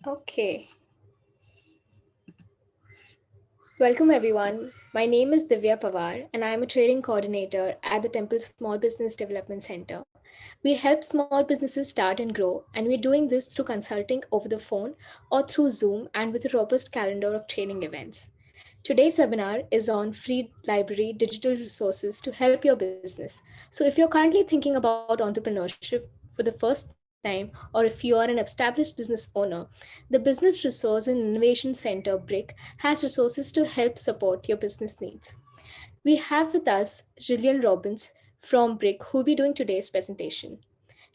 Okay. Welcome everyone. My name is Divya Pawar and I am a training coordinator at the Temple Small Business Development Center. We help small businesses start and grow, and we're doing this through consulting over the phone or through Zoom and with a robust calendar of training events. Today's webinar is on free library digital resources to help your business. So if you're currently thinking about entrepreneurship for the first time, or if you are an established business owner, the Business Resource and Innovation Center BRIC has resources to help support your business needs. We have with us Gillian Robbins from BRIC who will be doing today's presentation.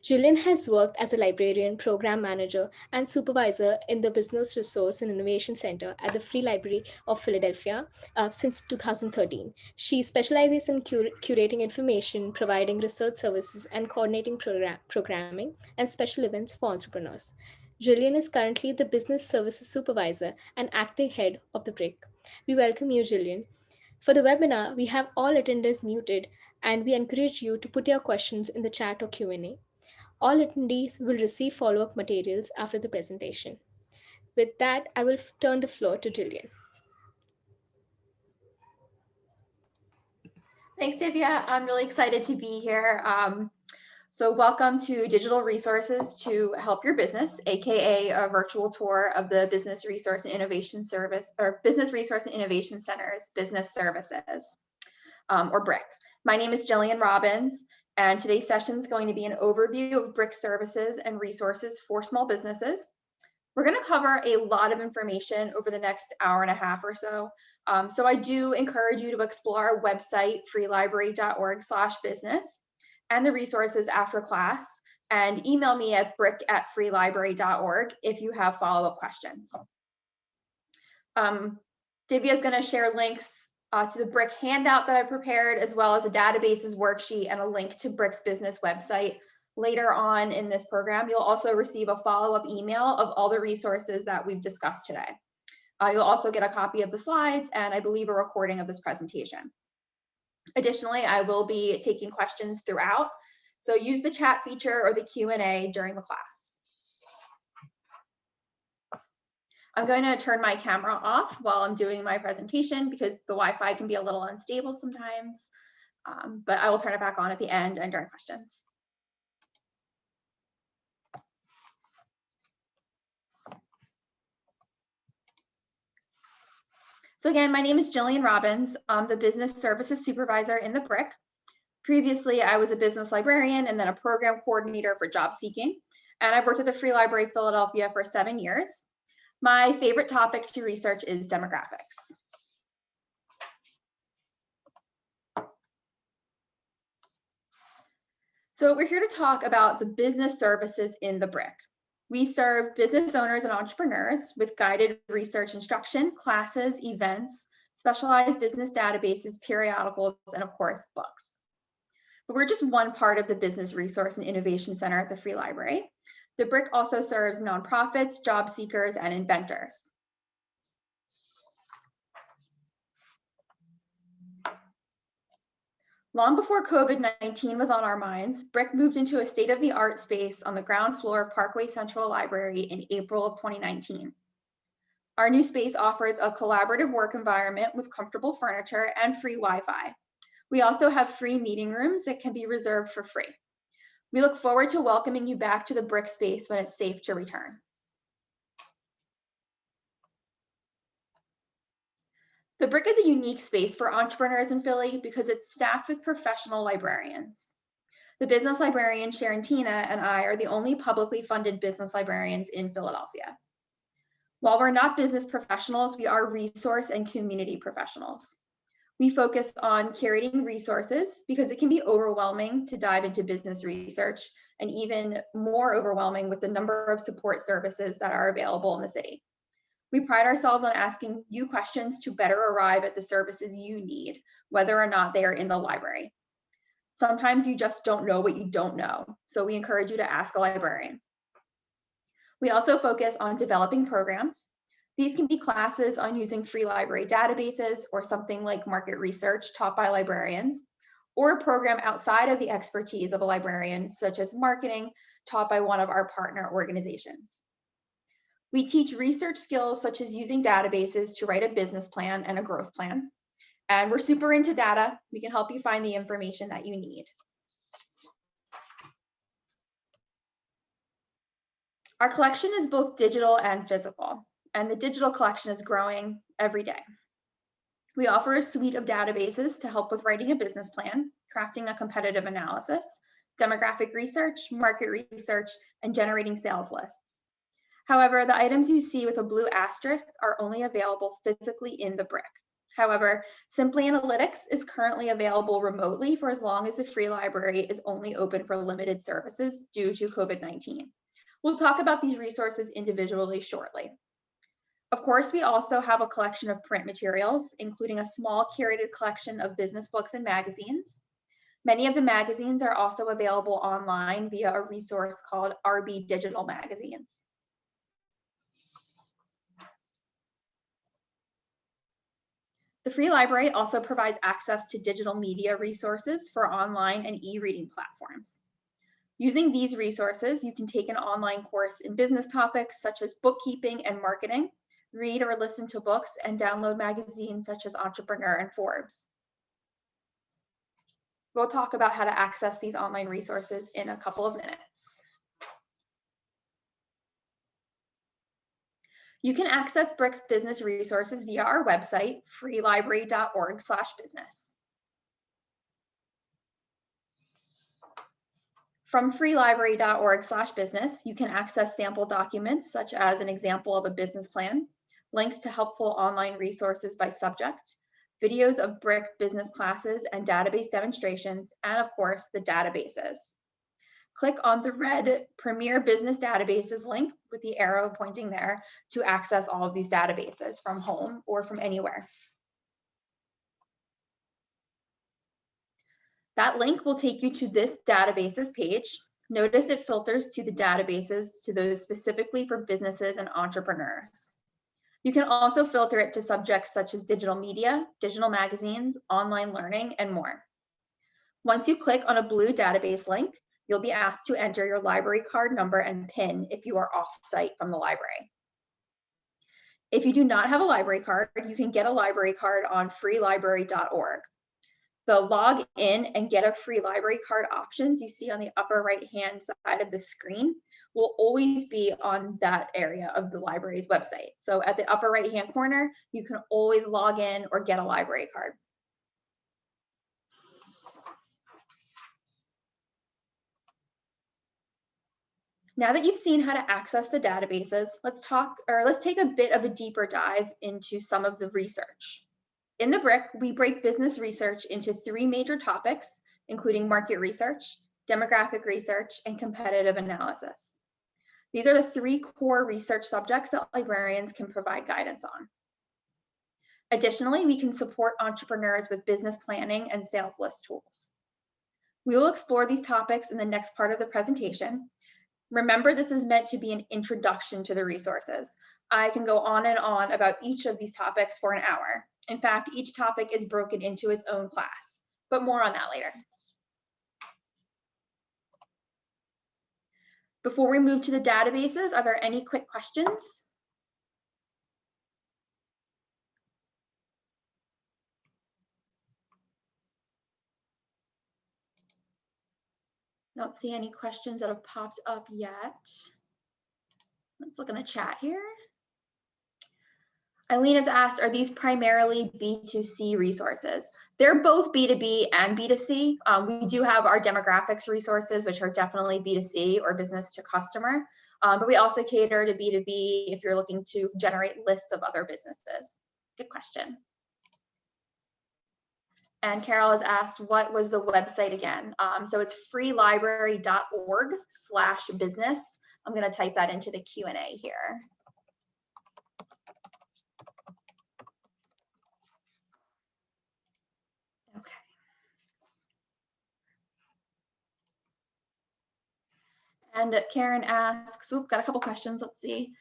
Julian has worked as a librarian, program manager, and supervisor in the Business Resource and Innovation Center at the Free Library of Philadelphia since 2013. She specializes in curating information, providing research services, and coordinating programming and special events for entrepreneurs. Julian is currently the Business Services Supervisor and acting head of the BRIC. We welcome you, Julian. For the webinar, we have all attendees muted, and we encourage you to put your questions in the chat or Q&A. All attendees will receive follow-up materials after the presentation. With that, I will turn the floor to Jillian. Thanks, Divya. I'm really excited to be here. So welcome to Digital Resources to Help Your Business, aka a virtual tour of the Business Resource and Innovation Service, or Business Resource and Innovation Center's Business Services, or BRIC. My name is Jillian Robbins, and today's session is going to be an overview of BRIC services and resources for small businesses. We're going to cover a lot of information over the next hour and a half or so. So I do encourage you to explore our website, freelibrary.org/business, and the resources after class, and email me at brick@freelibrary.org if you have follow-up questions. Divya is going to share links to the BRIC handout that I prepared, as well as a databases worksheet and a link to BRIC's business website. Later on in this program, you'll also receive a follow-up email of all the resources that we've discussed today. You'll also get a copy of the slides and I believe a recording of this presentation. Additionally, I will be taking questions throughout, so use the chat feature or the Q&A during the class. I'm going to turn my camera off while I'm doing my presentation because the Wi-Fi can be a little unstable sometimes, but I will turn it back on at the end and during questions. So again, my name is Jillian Robbins. I'm the Business Services Supervisor in the BRIC. Previously, I was a business librarian and then a program coordinator for job seeking. And I've worked at the Free Library Philadelphia for 7 years. My favorite topic to research is demographics. So we're here to talk about the business services in the BRIC. We serve business owners and entrepreneurs with guided research instruction, classes, events, specialized business databases, periodicals, and of course, books. But we're just one part of the Business Resource and Innovation Center at the Free Library. The BRIC also serves nonprofits, job seekers, and inventors. Long before COVID-19 was on our minds, BRIC moved into a state-of-the-art space on the ground floor of Parkway Central Library in April of 2019. Our new space offers a collaborative work environment with comfortable furniture and free Wi-Fi. We also have free meeting rooms that can be reserved for free. We look forward to welcoming you back to the BRIC space when it's safe to return. The BRIC is a unique space for entrepreneurs in Philly because it's staffed with professional librarians. The business librarian Sharontina and I are the only publicly funded business librarians in Philadelphia. While we're not business professionals, we are resource and community professionals. We focus on curating resources because it can be overwhelming to dive into business research and even more overwhelming with the number of support services that are available in the city. We pride ourselves on asking you questions to better arrive at the services you need, whether or not they are in the library. Sometimes you just don't know what you don't know, so we encourage you to ask a librarian. We also focus on developing programs. These can be classes on using free library databases or something like market research taught by librarians, or a program outside of the expertise of a librarian, such as marketing, taught by one of our partner organizations. We teach research skills such as using databases to write a business plan and a growth plan. And we're super into data. We can help you find the information that you need. Our collection is both digital and physical, and the digital collection is growing every day. We offer a suite of databases to help with writing a business plan, crafting a competitive analysis, demographic research, market research, and generating sales lists. However, the items you see with a blue asterisk are only available physically in the brick. However, Simply Analytics is currently available remotely for as long as the free library is only open for limited services due to COVID-19. We'll talk about these resources individually shortly. Of course, we also have a collection of print materials, including a small curated collection of business books and magazines. Many of the magazines are also available online via a resource called RB Digital Magazines. The free library also provides access to digital media resources for online and e-reading platforms. Using these resources, you can take an online course in business topics such as bookkeeping and marketing, read or listen to books, and download magazines such as Entrepreneur and Forbes. We'll talk about how to access these online resources in a couple of minutes. You can access BRIC's business resources via our website, freelibrary.org/business. From freelibrary.org/business, you can access sample documents such as an example of a business plan, links to helpful online resources by subject, videos of BRIC business classes and database demonstrations, and of course, the databases. Click on the red Premier Business Databases link with the arrow pointing there to access all of these databases from home or from anywhere. That link will take you to this databases page. Notice it filters to the databases to those specifically for businesses and entrepreneurs. You can also filter it to subjects such as digital media, digital magazines, online learning, and more. Once you click on a blue database link, you'll be asked to enter your library card number and PIN if you are off-site from the library. If you do not have a library card, you can get a library card on freelibrary.org. The log in and get a free library card options you see on the upper right-hand side of the screen will always be on that area of the library's website. So at the upper right-hand corner, you can always log in or get a library card. Now that you've seen how to access the databases, let's take a bit of a deeper dive into some of the research. In the BRIC, we break business research into 3 major topics, including market research, demographic research, and competitive analysis. These are the 3 core research subjects that librarians can provide guidance on. Additionally, we can support entrepreneurs with business planning and sales list tools. We will explore these topics in the next part of the presentation. Remember, this is meant to be an introduction to the resources. I can go on and on about each of these topics for an hour. In fact, each topic is broken into its own class, but more on that later. Before we move to the databases, are there any quick questions? Don't see any questions that have popped up yet. Let's look in the chat here. Eileen has asked, are these primarily B2C resources? They're both B2B and B2C. We do have our demographics resources, which are definitely B2C or business to customer, but we also cater to B2B if you're looking to generate lists of other businesses. Good question. And Carol has asked, what was the website again? So it's freelibrary.org/business. I'm going to type that into the Q&A here. Okay. And Karen asks, got a couple questions, let's see.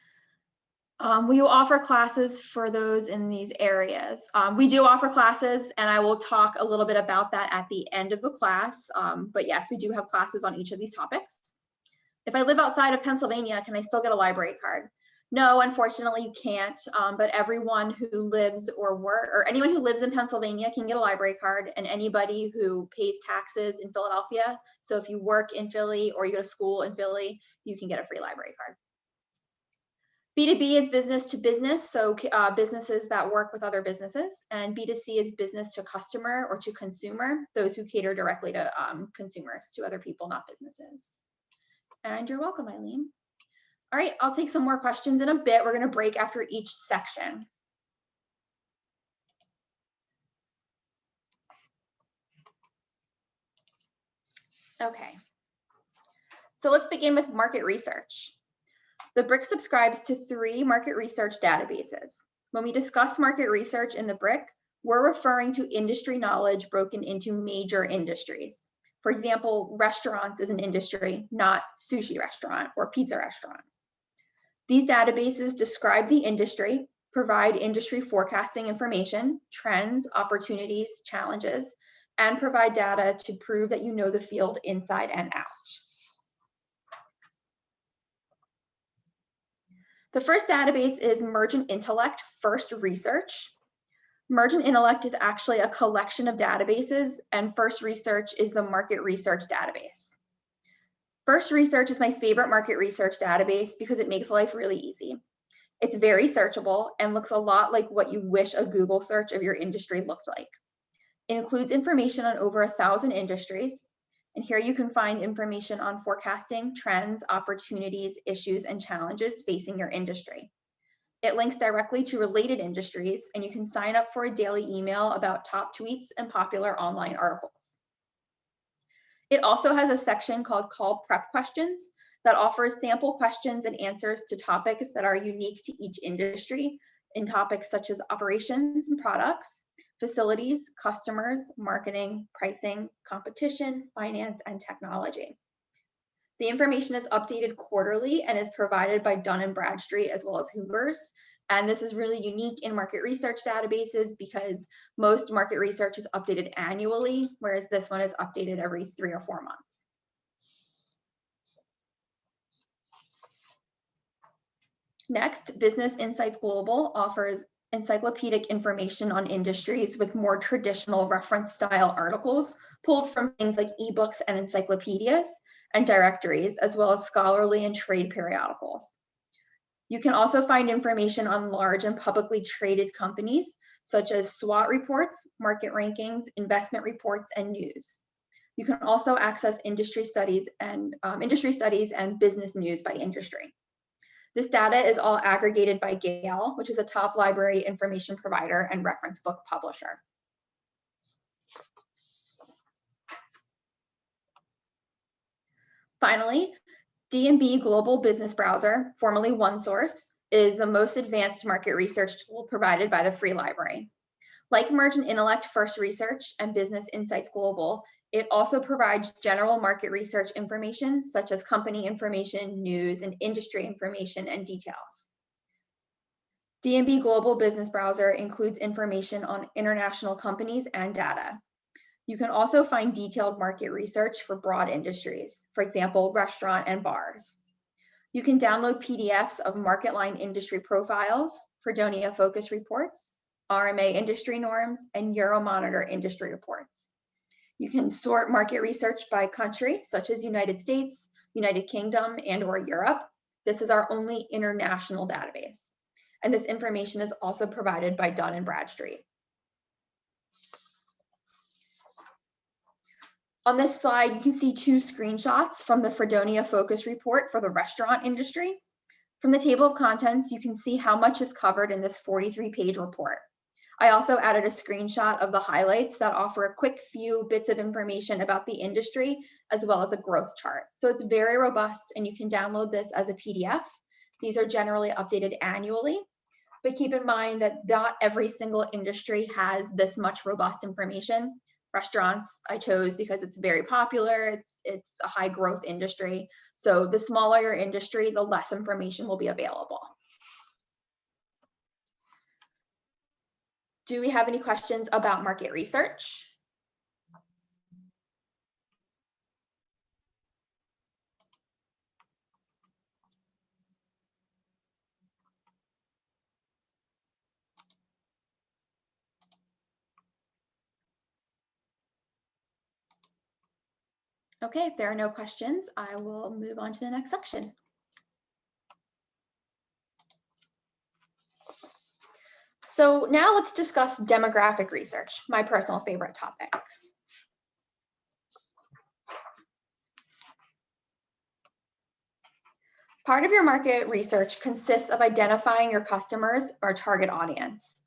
Will you offer classes for those in these areas? We do offer classes, and I will talk a little bit about that at the end of the class. But yes, we do have classes on each of these topics. If I live outside of Pennsylvania, can I still get a library card? No, unfortunately you can't, but everyone who lives or anyone who lives in Pennsylvania can get a library card, and anybody who pays taxes in Philadelphia. So if you work in Philly or you go to school in Philly, you can get a free library card. B2B is business to business, so businesses that work with other businesses, and B2C is business to customer or to consumer, those who cater directly to consumers, to other people, not businesses. And you're welcome, Eileen. All right, I'll take some more questions in a bit. We're going to break after each section. Okay, so let's begin with market research. The BRIC subscribes to 3 market research databases. When we discuss market research in the BRIC, we're referring to industry knowledge broken into major industries. For example, restaurants is an industry, not sushi restaurant or pizza restaurant. These databases describe the industry, provide industry forecasting information, trends, opportunities, challenges, and provide data to prove that you know the field inside and out. The first database is Mergent Intellect First Research. Mergent Intellect is actually a collection of databases, and First Research is the market research database. First Research is my favorite market research database because it makes life really easy. It's very searchable and looks a lot like what you wish a Google search of your industry looked like. It includes information on over 1,000 industries, and here you can find information on forecasting, trends, opportunities, issues, and challenges facing your industry. It links directly to related industries, and you can sign up for a daily email about top tweets and popular online articles. It also has a section called Call Prep Questions that offers sample questions and answers to topics that are unique to each industry, in topics such as operations and products, facilities, customers, marketing, pricing, competition, finance, and technology. The information is updated quarterly and is provided by Dun & Bradstreet as well as Hoover's. And this is really unique in market research databases because most market research is updated annually, whereas this one is updated every 3 or 4 months. Next, Business Insights Global offers encyclopedic information on industries with more traditional reference style articles pulled from things like ebooks and encyclopedias and directories, as well as scholarly and trade periodicals. You can also find information on large and publicly traded companies, such as SWOT reports, market rankings, investment reports, and news. You can also access industry studies and business news by industry. This data is all aggregated by Gale, which is a top library information provider and reference book publisher. Finally, D&B Global Business Browser, formerly OneSource, is the most advanced market research tool provided by the free library. Like Mergent Intellect First Research and Business Insights Global, it also provides general market research information, such as company information, news, and industry information and details. D&B Global Business Browser includes information on international companies and data. You can also find detailed market research for broad industries, for example, restaurant and bars. You can download PDFs of market line industry profiles, Fredonia focus reports, RMA industry norms, and Euromonitor industry reports. You can sort market research by country, such as United States, United Kingdom, and/or Europe. This is our only international database. And this information is also provided by Dun & Bradstreet. On this slide, you can see 2 screenshots from the Fredonia focus report for the restaurant industry. From the table of contents, you can see how much is covered in this 43-page report. I also added a screenshot of the highlights that offer a quick few bits of information about the industry, as well as a growth chart. So it's very robust, and you can download this as a PDF. These are generally updated annually, but keep in mind that not every single industry has this much robust information. Restaurants I chose because it's very popular, it's a high growth industry. So the smaller your industry, the less information will be available. Do we have any questions about market research? Okay, if there are no questions, I will move on to the next section. So now let's discuss demographic research, my personal favorite topic. Part of your market research consists of identifying your customers or target audience.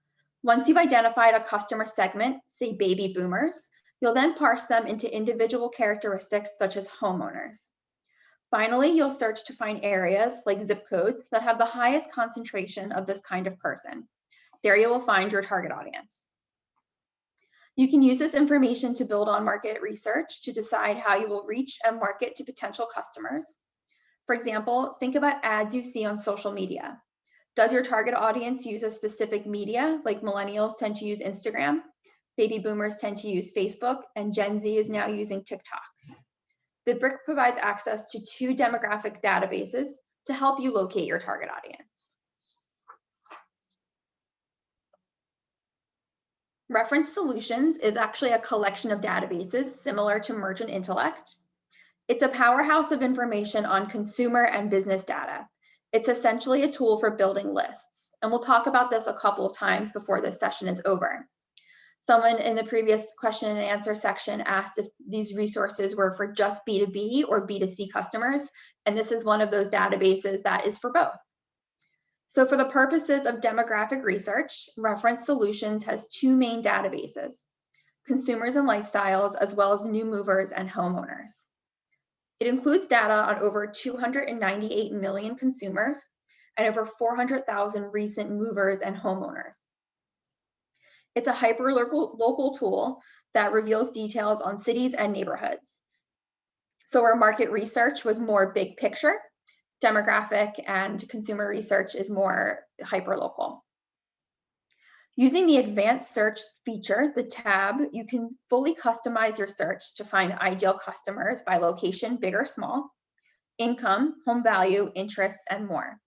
Once you've identified a customer segment, say baby boomers, you'll then parse them into individual characteristics such as homeowners. Finally, you'll search to find areas like zip codes that have the highest concentration of this kind of person. There you will find your target audience. You can use this information to build on market research to decide how you will reach and market to potential customers. For example, think about ads you see on social media. Does your target audience use a specific media, like millennials tend to use Instagram, baby boomers tend to use Facebook, and Gen Z is now using TikTok? The BRIC provides access to 2 demographic databases to help you locate your target audience. Reference Solutions is actually a collection of databases similar to Merchant Intellect. It's a powerhouse of information on consumer and business data. It's essentially a tool for building lists. And we'll talk about this a couple of times before this session is over. Someone in the previous question and answer section asked if these resources were for just B2B or B2C customers. And this is one of those databases that is for both. So for the purposes of demographic research, Reference Solutions has 2 main databases: consumers and lifestyles, as well as new movers and homeowners. It includes data on over 298 million consumers and over 400,000 recent movers and homeowners. It's a hyper-local tool that reveals details on cities and neighborhoods. So where market research was more big picture, demographic and consumer research is more hyper-local. Using the advanced search feature, the tab, you can fully customize your search to find ideal customers by location, big or small, income, home value, interests, and more.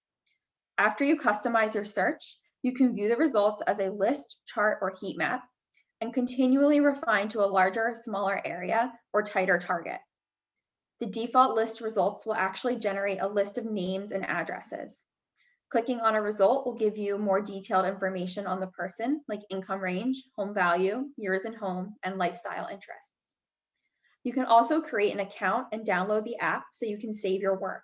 After you customize your search, you can view the results as a list, chart, or heat map, and continually refine to a larger or smaller area or tighter target. The default list results will actually generate a list of names and addresses. Clicking on a result will give you more detailed information on the person, like income range, home value, years in home, and lifestyle interests. You can also create an account and download the app so you can save your work.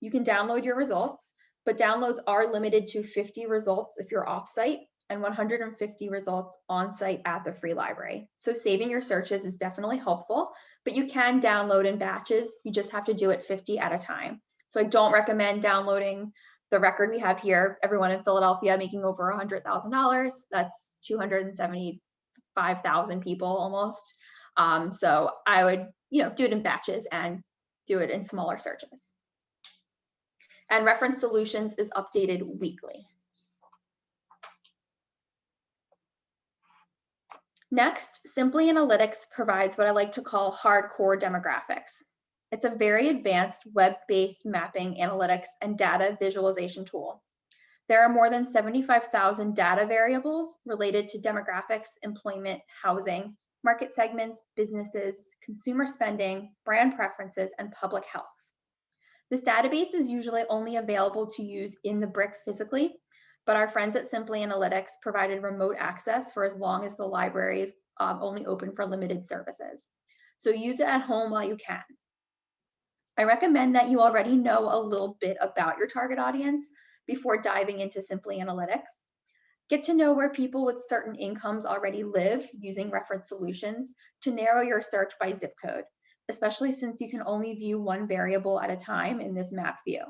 You can download your results, but downloads are limited to 50 results if you're off-site and 150 results on-site at the free library. So saving your searches is definitely helpful, but you can download in batches. You just have to do it 50 at a time. So I don't recommend downloading the record we have here, everyone in Philadelphia making over $100,000. That's 275,000 people almost. So I would, do it in batches and do it in smaller searches. And Reference Solutions is updated weekly. Next, Simply Analytics provides what I like to call hardcore demographics. It's a very advanced web-based mapping, analytics, and data visualization tool. There are more than 75,000 data variables related to demographics, employment, housing, market segments, businesses, consumer spending, brand preferences, and public health. This database is usually only available to use in the BRIC physically, but our friends at Simply Analytics provided remote access for as long as the library is only open for limited services. So use it at home while you can. I recommend that you already know a little bit about your target audience before diving into Simply Analytics. Get to know where people with certain incomes already live using Reference Solutions to narrow your search by zip code, especially since you can only view one variable at a time in this map view.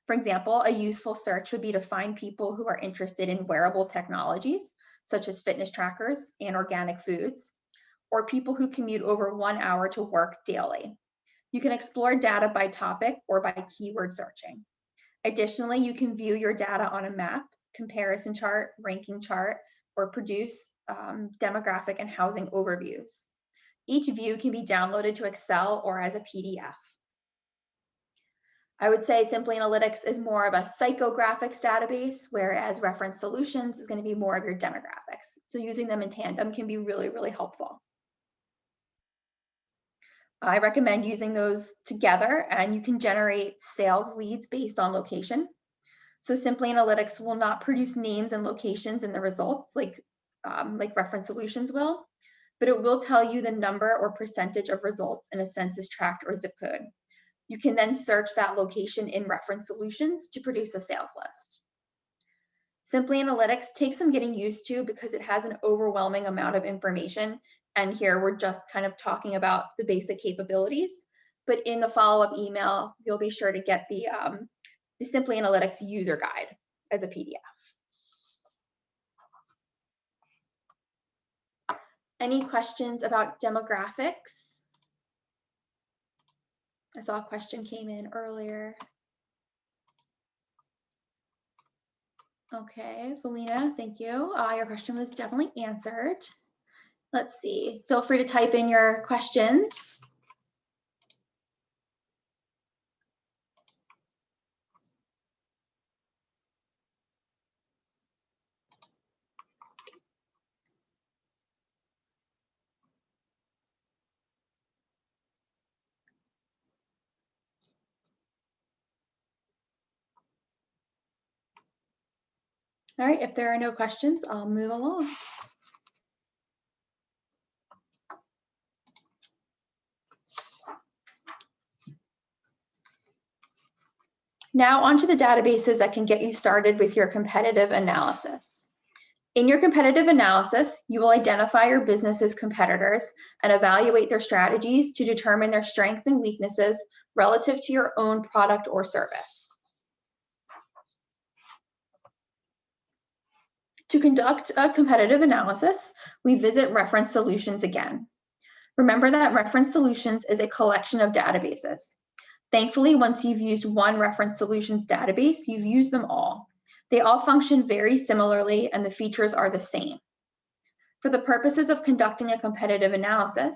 For example, a useful search would be to find people who are interested in wearable technologies, such as fitness trackers and organic foods, or people who commute over 1 hour to work daily. You can explore data by topic or by keyword searching. Additionally, you can view your data on a map, comparison chart, ranking chart, or produce demographic and housing overviews. Each view can be downloaded to Excel or as a PDF. I would say Simply Analytics is more of a psychographics database, whereas Reference Solutions is going to be more of your demographics. So using them in tandem can be really, really helpful. I recommend using those together, and you can generate sales leads based on location. So Simply Analytics will not produce names and locations in the results like Reference Solutions will, but it will tell you the number or percentage of results in a census tract or zip code. You can then search that location in Reference Solutions to produce a sales list. Simply Analytics takes some getting used to because it has an overwhelming amount of information. And here we're just kind of talking about the basic capabilities. But in the follow-up email, you'll be sure to get the Simply Analytics user guide as a PDF. Any questions about demographics? I saw a question came in earlier. Okay, Felina, thank you. Your question was definitely answered. Let's see, feel free to type in your questions. All right, if there are no questions, I'll move along. Now onto the databases that can get you started with your competitive analysis. In your competitive analysis, you will identify your business's competitors and evaluate their strategies to determine their strengths and weaknesses relative to your own product or service. To conduct a competitive analysis, we visit Reference Solutions again. Remember that Reference Solutions is a collection of databases. Thankfully, once you've used one Reference Solutions database, you've used them all. They all function very similarly and the features are the same. For the purposes of conducting a competitive analysis,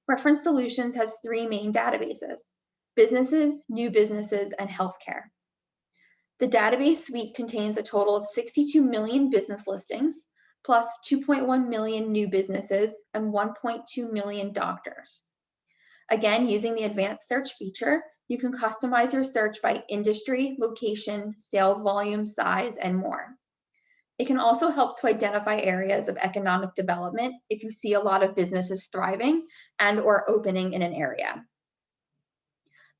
Reference Solutions has three main databases: businesses, new businesses, and healthcare. The database suite contains a total of 62 million business listings, plus 2.1 million new businesses and 1.2 million doctors. Again, using the advanced search feature, you can customize your search by industry, location, sales volume, size, and more. It can also help to identify areas of economic development if you see a lot of businesses thriving and or opening in an area.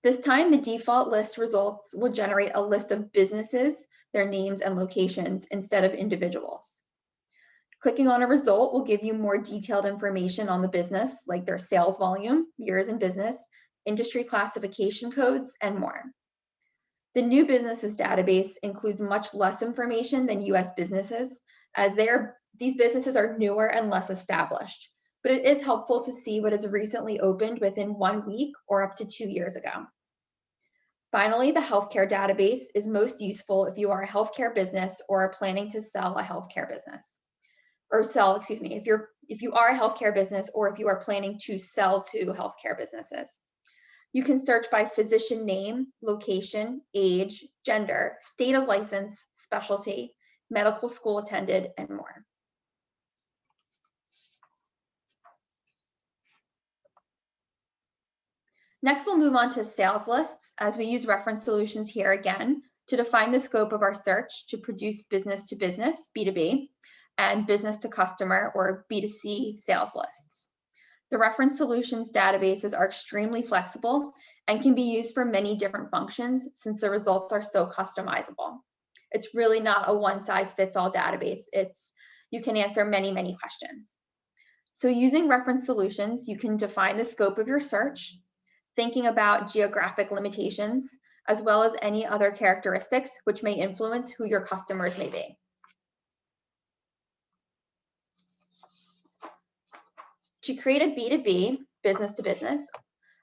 This time, the default list results will generate a list of businesses, their names and locations instead of individuals. Clicking on a result will give you more detailed information on the business, like their sales volume, years in business, industry classification codes, and more. The new businesses database includes much less information than US businesses, as these businesses are newer and less established, but it is helpful to see what has recently opened within 1 week or up to 2 years ago. Finally, the healthcare database is most useful if you are a healthcare business or are planning to sell a healthcare business. If you are a healthcare business or if you are planning to sell to healthcare businesses. You can search by physician name, location, age, gender, state of license, specialty, medical school attended, and more. Next, we'll move on to sales lists as we use Reference Solutions here again to define the scope of our search to produce business to business, B2B, and business to customer, or B2C sales lists. The Reference Solutions databases are extremely flexible and can be used for many different functions since the results are so customizable. It's really not a one-size-fits-all database. You can answer many, many questions. So using Reference Solutions, you can define the scope of your search, thinking about geographic limitations, as well as any other characteristics which may influence who your customers may be. To create a B2B, business to business,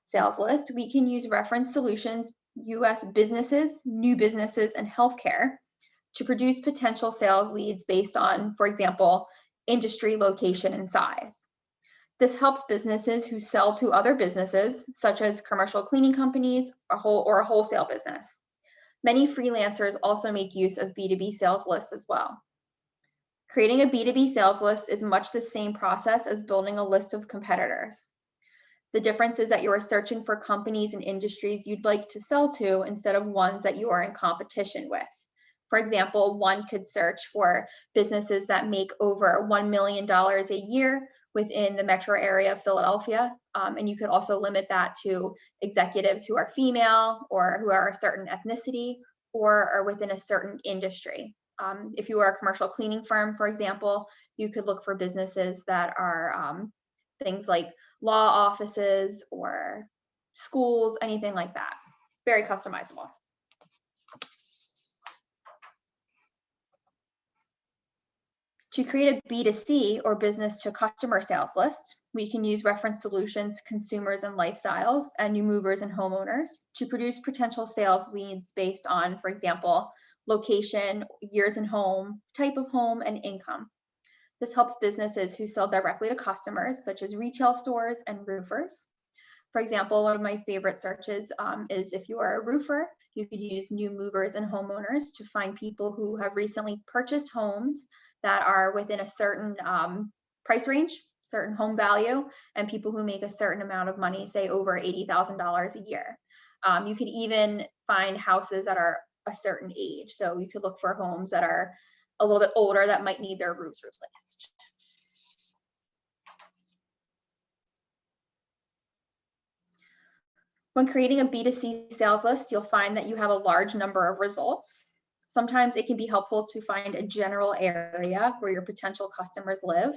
sales list, we can use Reference Solutions, US businesses, new businesses, and healthcare to produce potential sales leads based on, for example, industry, location, and size. This helps businesses who sell to other businesses, such as commercial cleaning companies or a wholesale business. Many freelancers also make use of B2B sales lists as well. Creating a B2B sales list is much the same process as building a list of competitors. The difference is that you are searching for companies and industries you'd like to sell to instead of ones that you are in competition with. For example, one could search for businesses that make over $1 million a year within the metro area of Philadelphia. And you could also limit that to executives who are female or who are a certain ethnicity or are within a certain industry. If you are a commercial cleaning firm, for example, you could look for businesses that are things like law offices or schools, anything like that. Very customizable. To create a B2C or business to customer sales list, we can use reference solutions, consumers and lifestyles, and new movers and homeowners to produce potential sales leads based on, for example, location, years in home, type of home, and income. This helps businesses who sell directly to customers, such as retail stores and roofers. For example, one of my favorite searches is if you are a roofer, you could use new movers and homeowners to find people who have recently purchased homes that are within a certain price range, certain home value, and people who make a certain amount of money, say over $80,000 a year. You could even find houses that are a certain age. So you could look for homes that are a little bit older that might need their roofs replaced. When creating a B2C sales list, you'll find that you have a large number of results. Sometimes it can be helpful to find a general area where your potential customers live.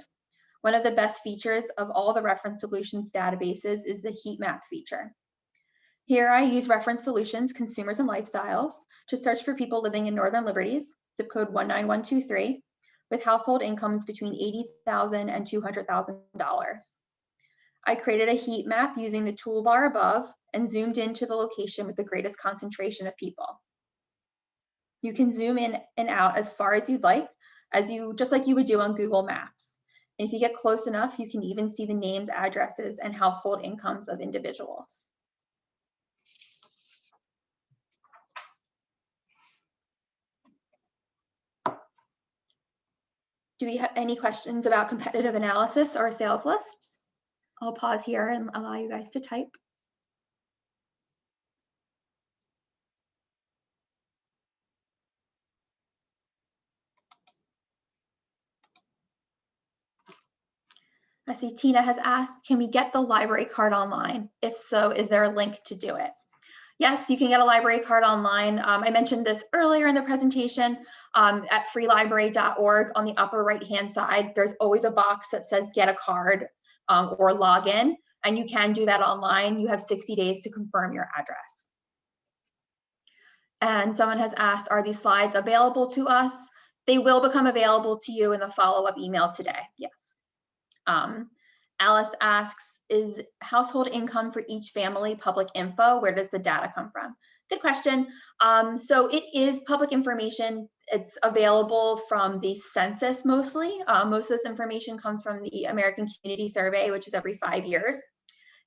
One of the best features of all the reference solutions databases is the heat map feature. Here I use reference solutions, consumers and lifestyles to search for people living in Northern Liberties, zip code 19123, with household incomes between $80,000 and $200,000. I created a heat map using the toolbar above and zoomed into the location with the greatest concentration of people. You can zoom in and out as far as you'd like, just like you would do on Google Maps. And if you get close enough, you can even see the names, addresses, and household incomes of individuals. Do we have any questions about competitive analysis or sales lists? I'll pause here and allow you guys to type. I see Tina has asked, can we get the library card online? If so, is there a link to do it? Yes, you can get a library card online. I mentioned this earlier in the presentation at freelibrary.org. On the upper right-hand side, there's always a box that says get a card or log in, and you can do that online. You have 60 days to confirm your address. And someone has asked, are these slides available to us? They will become available to you in the follow-up email today, yes. Alice asks, is household income for each family public info? Where does the data come from? Good question. So it is public information. It's available from the census mostly. Most of this information comes from the American Community Survey, which is every 5 years.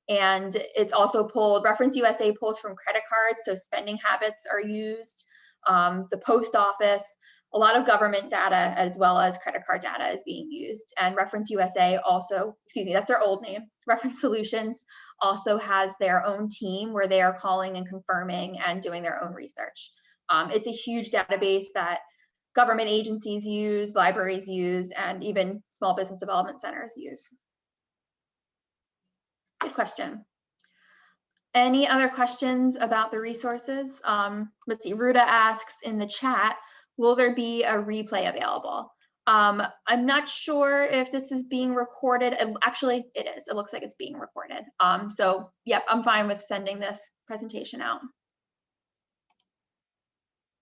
And it's also pulled, Reference USA pulls from credit cards, so spending habits are used. The post office, a lot of government data as well as credit card data is being used. And Reference USA also, that's their old name. Reference Solutions also has their own team where they are calling and confirming and doing their own research. It's a huge database that government agencies use, libraries use, and even small business development centers use. Good question. Any other questions about the resources? Let's see, Ruda asks in the chat, will there be a replay available? I'm not sure if this is being recorded. Actually, it is. It looks like it's being recorded. So, yep, I'm fine with sending this presentation out.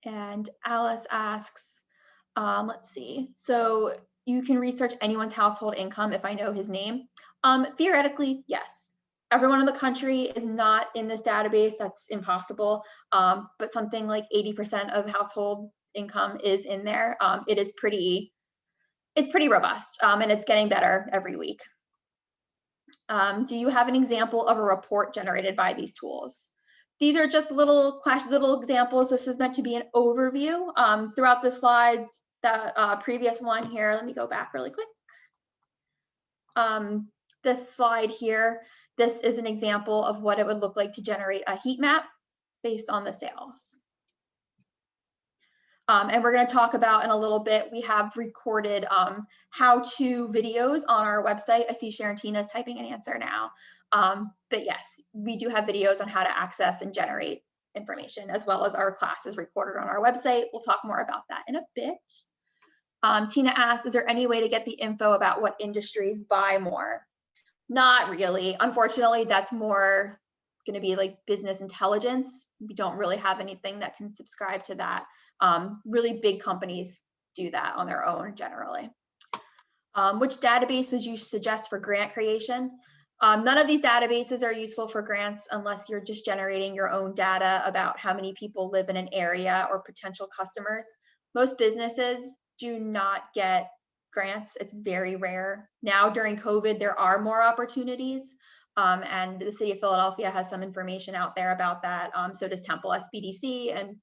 And Alice asks, let's see. So you can research anyone's household income if I know his name. Theoretically, yes. Everyone in the country is not in this database. That's impossible. But something like 80% of household income is in there. It's pretty robust, and it's getting better every week. Do you have an example of a report generated by these tools? These are just little examples. This is meant to be an overview. Throughout the slides, the previous one here, let me go back really quick. This slide here This is an example of what it would look like to generate a heat map based on the sales. And we're going to talk about in a little bit, we have recorded how-to videos on our website. I see Sharon Tina is typing an answer now. But yes, we do have videos on how to access and generate information, as well as our classes recorded on our website. We'll talk more about that in a bit. Tina asked, is there any way to get the info about what industries buy more? Not really. Unfortunately, that's more going to be like business intelligence. We don't really have anything that can subscribe to that. Really big companies do that on their own generally. Which database would you suggest for grant creation? None of these databases are useful for grants unless you're just generating your own data about how many people live in an area or potential customers. Most businesses do not get grants. It's very rare. Now during COVID, there are more opportunities. And the city of Philadelphia has some information out there about that. So does Temple SBDC, and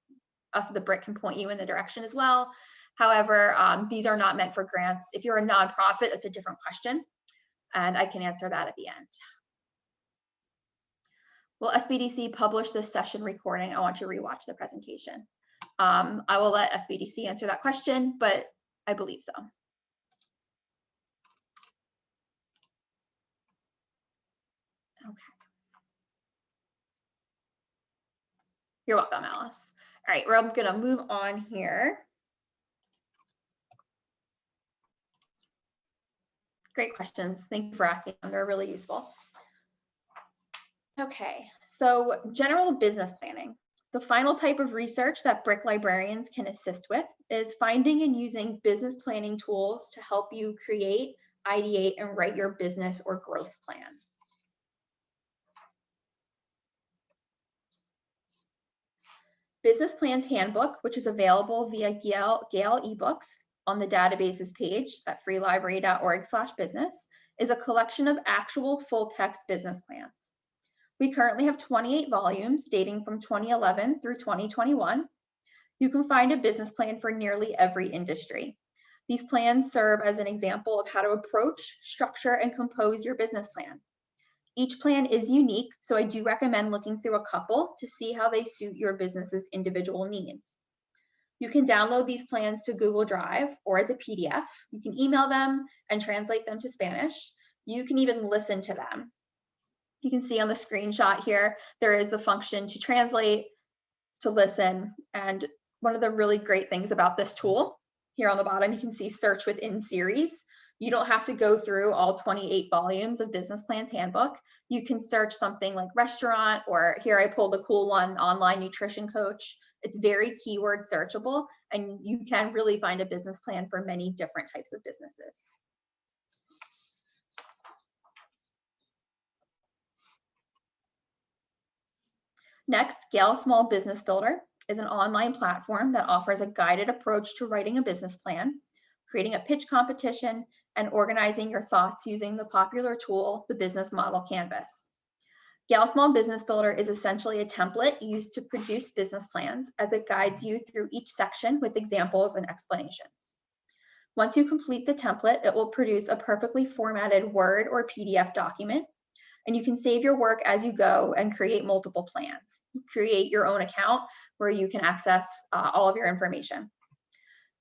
us at the BRIC can point you in the direction as well. However, these are not meant for grants. If you're a nonprofit, that's a different question, and I can answer that at the end. Will SBDC publish this session recording? I want you to rewatch the presentation. I will let SBDC answer that question, but I believe so. Okay. You're welcome, Alice. All right, we're gonna move on here. Great questions. Thank you for asking them. They're really useful. Okay, so general business planning. The final type of research that BRIC librarians can assist with is finding and using business planning tools to help you create, ideate, and write your business or growth plan. Business Plans Handbook, which is available via Gale eBooks on the databases page at freelibrary.org/business, is a collection of actual full-text business plans. We currently have 28 volumes dating from 2011 through 2021. You can find a business plan for nearly every industry. These plans serve as an example of how to approach, structure, and compose your business plan. Each plan is unique, so I do recommend looking through a couple to see how they suit your business's individual needs. You can download these plans to Google Drive or as a PDF. You can email them and translate them to Spanish. You can even listen to them. You can see on the screenshot here, there is the function to translate, to listen. And one of the really great things about this tool, here on the bottom, you can see search within series. You don't have to go through all 28 volumes of Business Plans Handbook. You can search something like restaurant, or here I pulled a cool one, online nutrition coach. It's very keyword searchable, and you can really find a business plan for many different types of businesses. Next, Gale Small Business Builder is an online platform that offers a guided approach to writing a business plan, creating a pitch competition, and organizing your thoughts using the popular tool, the Business Model Canvas. Gale Small Business Builder is essentially a template used to produce business plans, as it guides you through each section with examples and explanations. Once you complete the template, it will produce a perfectly formatted Word or PDF document, and you can save your work as you go and create multiple plans. Create your own account where you can access all of your information.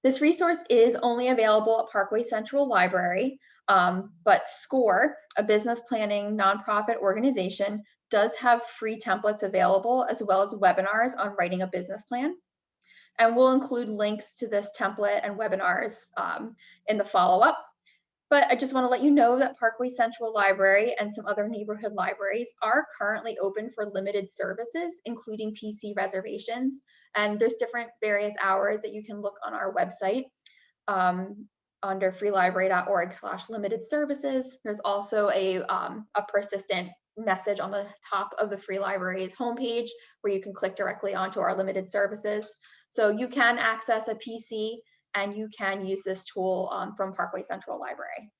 This resource is only available at Parkway Central Library, but SCORE, a business planning nonprofit organization, does have free templates available, as well as webinars on writing a business plan. And we'll include links to this template and webinars in the follow-up. But I just want to let you know that Parkway Central Library and some other neighborhood libraries are currently open for limited services, including PC reservations. And there's different various hours that you can look on our website under freelibrary.org/limited services. There's also a persistent message on the top of the Free Library's homepage where you can click directly onto our limited services. So you can access a PC and you can use this tool from Parkway Central Library.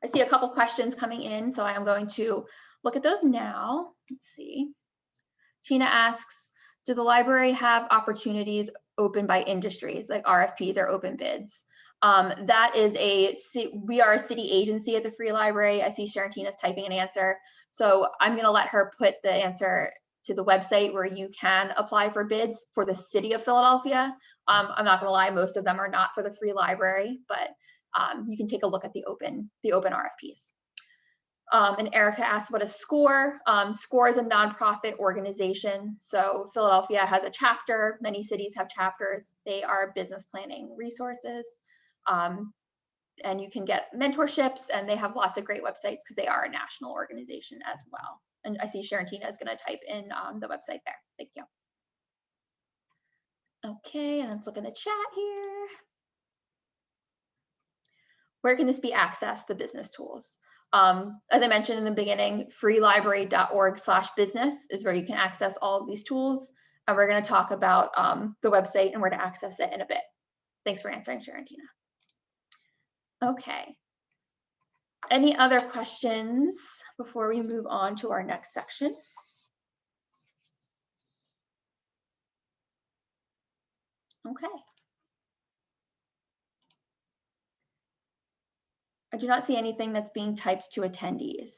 I see a couple questions coming in, so I am going to look at those now. Let's see. Tina asks, do the library have opportunities open by industries, like RFPs or open bids? That is we are a city agency at the Free Library. I see Sharentina's typing an answer. So I'm going to let her put the answer to the website where you can apply for bids for the city of Philadelphia. I'm not going to lie, most of them are not for the Free Library, but you can take a look at the open RFPs. And Erica asked what is SCORE. SCORE is a nonprofit organization. So Philadelphia has a chapter. Many cities have chapters. They are business planning resources. And you can get mentorships, and they have lots of great websites because they are a national organization as well. And I see Sharentina is going to type in the website there. Thank you. Okay, and let's look in the chat here. Where can this be accessed, the business tools? As I mentioned in the beginning, freelibrary.org/business is where you can access all of these tools. And we're going to talk about the website and where to access it in a bit. Thanks for answering, Sharentina. Okay. Any other questions before we move on to our next section? Okay. I do not see anything that's being typed to attendees.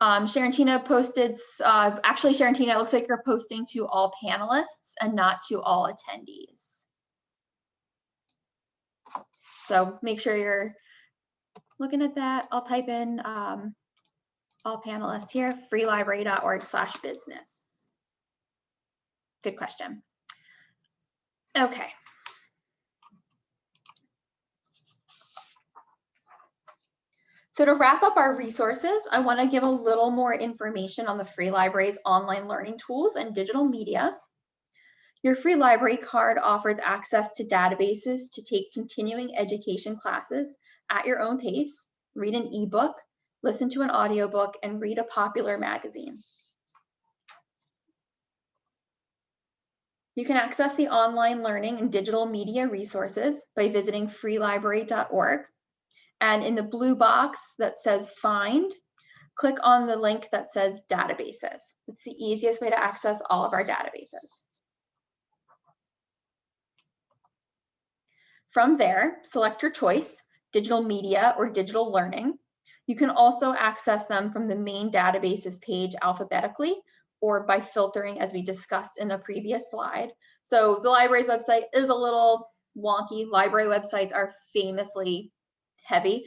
Sharentina posted, actually Sharentina, it looks like you're posting to all panelists and not to all attendees. So make sure you're looking at that. I'll type in all panelists here, freelibrary.org/business. Good question. Okay. So to wrap up our resources, I want to give a little more information on the Free Library's online learning tools and digital media. Your Free Library card offers access to databases to take continuing education classes at your own pace, read an ebook, listen to an audiobook, and read a popular magazine. You can access the online learning and digital media resources by visiting freelibrary.org. And in the blue box that says Find, click on the link that says Databases. It's the easiest way to access all of our databases. From there, select your choice, digital media or digital learning. You can also access them from the main databases page alphabetically or by filtering as we discussed in the previous slide. So the library's website is a little wonky. Library websites are famously heavy.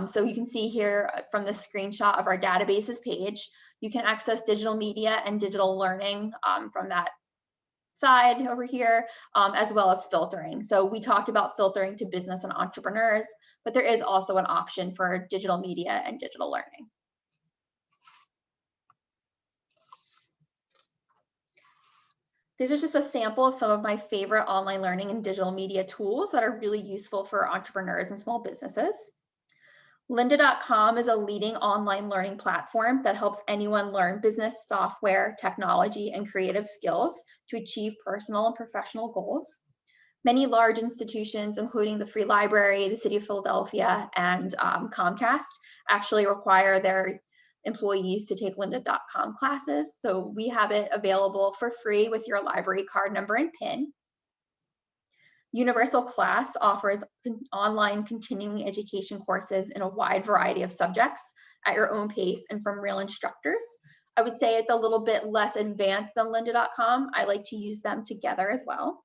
So you can see here from the screenshot of our databases page, you can access digital media and digital learning from that side over here, as well as filtering. So we talked about filtering to business and entrepreneurs, but there is also an option for digital media and digital learning. These are just a sample of some of my favorite online learning and digital media tools that are really useful for entrepreneurs and small businesses. Lynda.com is a leading online learning platform that helps anyone learn business, software, technology, and creative skills to achieve personal and professional goals. Many large institutions, including the Free Library, the City of Philadelphia, and Comcast, actually require their employees to take Lynda.com classes. So we have it available for free with your library card number and PIN. Universal Class offers online continuing education courses in a wide variety of subjects at your own pace and from real instructors. I would say it's a little bit less advanced than Lynda.com. I like to use them together as well.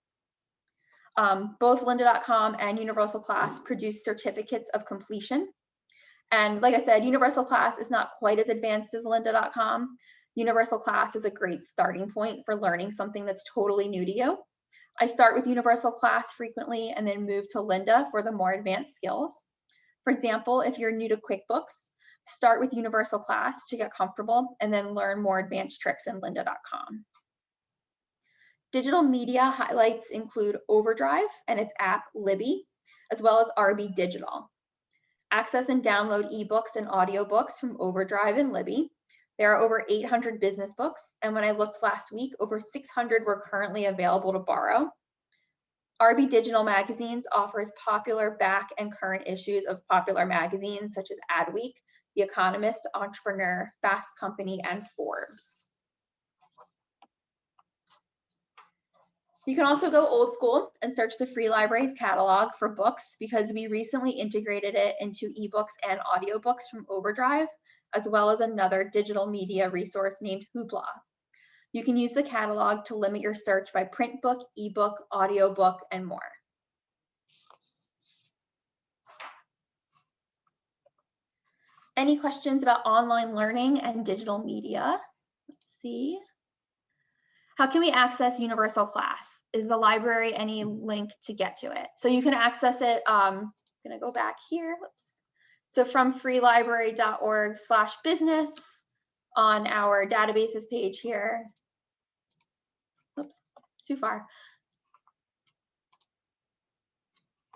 Both Lynda.com and Universal Class produce certificates of completion. And like I said, Universal Class is not quite as advanced as Lynda.com. Universal Class is a great starting point for learning something that's totally new to you. I start with Universal Class frequently and then move to Lynda for the more advanced skills. For example, if you're new to QuickBooks, start with Universal Class to get comfortable and then learn more advanced tricks in Lynda.com. Digital media highlights include Overdrive and its app Libby, as well as RB Digital. Access and download ebooks and audiobooks from Overdrive and Libby. There are over 800 business books, and when I looked last week, over 600 were currently available to borrow. RB Digital Magazines offers popular back and current issues of popular magazines such as Adweek, The Economist, Entrepreneur, Fast Company, and Forbes. You can also go old school and search the Free Libraries catalog for books because we recently integrated it into ebooks and audiobooks from Overdrive, as well as another digital media resource named Hoopla. You can use the catalog to limit your search by print book, ebook, audiobook, and more. Any questions about online learning and digital media? Let's see. How can we access Universal Class? Is the library any link to get to it? So you can access it, I'm gonna go back here, whoops. So from freelibrary.org/business on our databases page here. Oops, too far.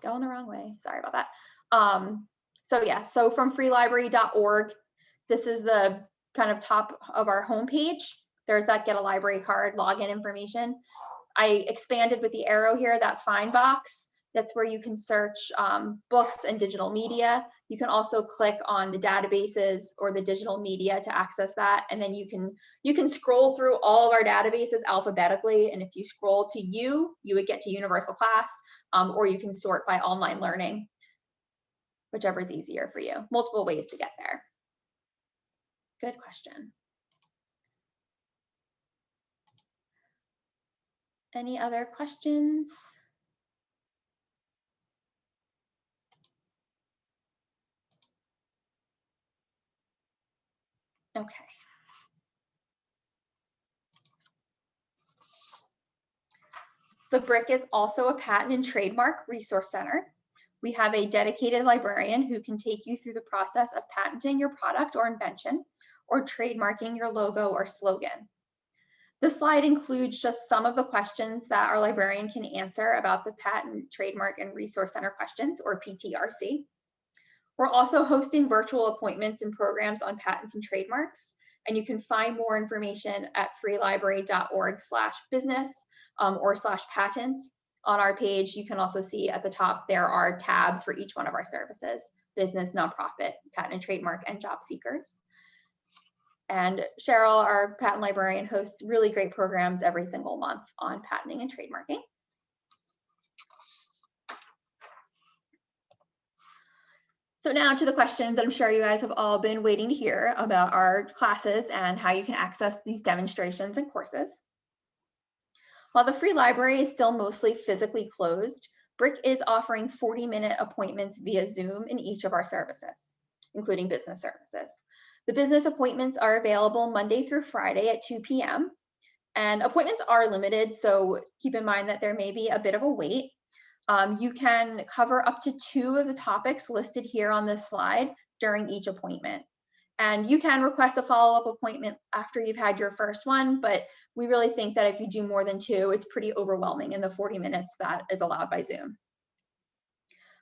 Going the wrong way, sorry about that. So yeah, so from freelibrary.org, this is the kind of top of our homepage. There's that get a library card login information. I expanded with the arrow here, that find box. That's where you can search books and digital media. You can also click on the databases or the digital media to access that. And then you can scroll through all of our databases alphabetically. And if you scroll to you would get to Universal Class, or you can sort by online learning, whichever is easier for you. Multiple ways to get there. Good question. Any other questions? Okay. The BRIC is also a patent and trademark resource center. We have a dedicated librarian who can take you through the process of patenting your product or invention or trademarking your logo or slogan. This slide includes just some of the questions that our librarian can answer about the Patent, Trademark, and Resource Center questions, or PTRC. We're also hosting virtual appointments and programs on patents and trademarks, and you can find more information at freelibrary.org/business or /patents. On our page, you can also see at the top, there are tabs for each one of our services: business, nonprofit, patent and trademark, and job seekers. And Cheryl, our patent librarian, hosts really great programs every single month on patenting and trademarking. So now to the questions that I'm sure you guys have all been waiting to hear about our classes and how you can access these demonstrations and courses. While the free library is still mostly physically closed, BRIC is offering 40-minute appointments via Zoom in each of our services, including business services. The business appointments are available Monday through Friday at 2 p.m. and appointments are limited, so keep in mind that there may be a bit of a wait. You can cover up to 2 of the topics listed here on this slide during each appointment. And you can request a follow-up appointment after you've had your first one, but we really think that if you do more than 2, it's pretty overwhelming in the 40 minutes that is allowed by Zoom.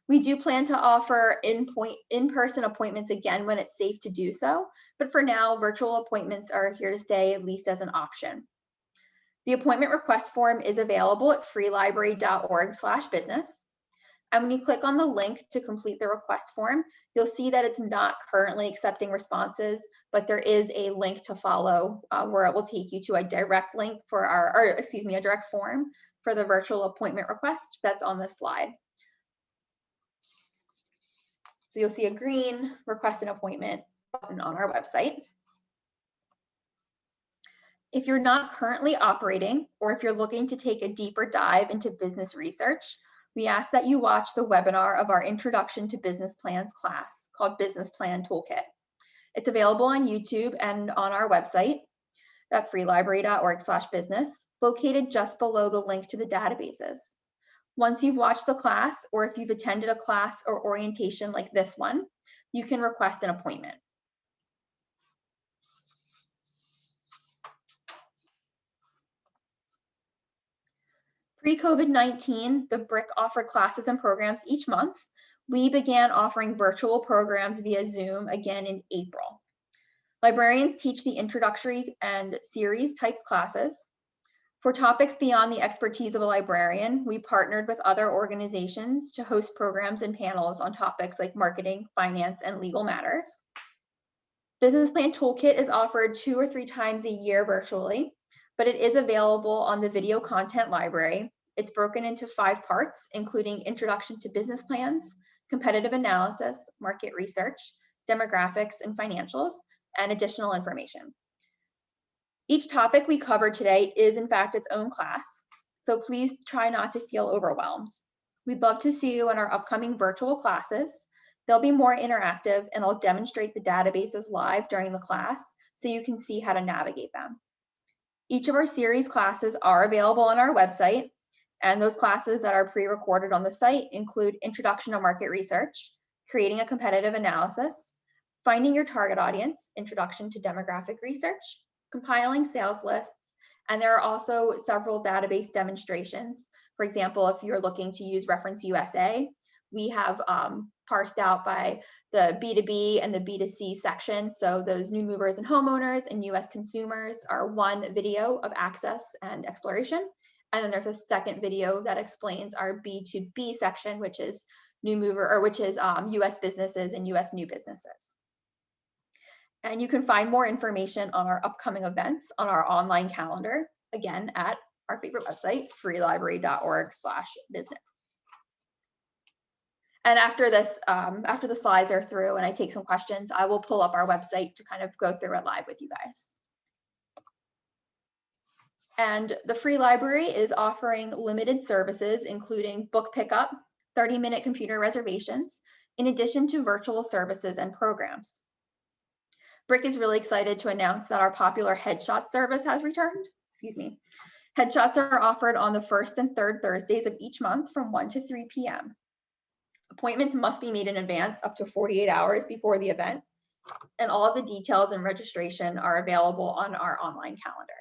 We do plan to offer in-person appointments again when it's safe to do so, but for now, virtual appointments are here to stay, at least as an option. The appointment request form is available at freelibrary.org/business. And when you click on the link to complete the request form, you'll see that it's not currently accepting responses, but there is a link to follow where it will take you to a direct link for a direct form for the virtual appointment request that's on this slide. So you'll see a green request an appointment button on our website. If you're not currently operating, or if you're looking to take a deeper dive into business research, we ask that you watch the webinar of our Introduction to Business Plans class called Business Plan Toolkit. It's available on YouTube and on our website at freelibrary.org/business, located just below the link to the databases. Once you've watched the class, or if you've attended a class or orientation like this one, you can request an appointment. Pre-COVID-19, the BRIC offered classes and programs each month. We began offering virtual programs via Zoom again in April. Librarians teach the introductory and series types classes. For topics beyond the expertise of a librarian, we partnered with other organizations to host programs and panels on topics like marketing, finance, and legal matters. Business Plan Toolkit is offered 2 or 3 times a year virtually, but it is available on the video content library, It's broken into 5 parts, including introduction to business plans, competitive analysis, market research, demographics and financials, and additional information. Each topic we covered today is in fact its own class, so please try not to feel overwhelmed. We'd love to see you in our upcoming virtual classes. They'll be more interactive and I'll demonstrate the databases live during the class so you can see how to navigate them. Each of our series classes are available on our website, and those classes that are pre-recorded on the site include Introduction to Market Research, Creating a Competitive Analysis, Finding Your Target Audience, Introduction to Demographic Research, Compiling Sales Lists, and there are also several database demonstrations. For example, if you're looking to use Reference USA, we have parsed out by the B2B and the B2C section. So those new movers and homeowners and US consumers are one video of access and exploration. And then there's a second video that explains our B2B section, which is US businesses and US new businesses. And you can find more information on our upcoming events on our online calendar, again, at our favorite website, freelibrary.org/business. And after this, after the slides are through and I take some questions, I will pull up our website to kind of go through it live with you guys. And the free library is offering limited services, including book pickup, 30-minute computer reservations, in addition to virtual services and programs. BRIC is really excited to announce that our popular headshot service has returned. Excuse me. Headshots are offered on the first and third Thursdays of each month from 1 to 3 p.m. Appointments must be made in advance up to 48 hours before the event, and all of the details and registration are available on our online calendar.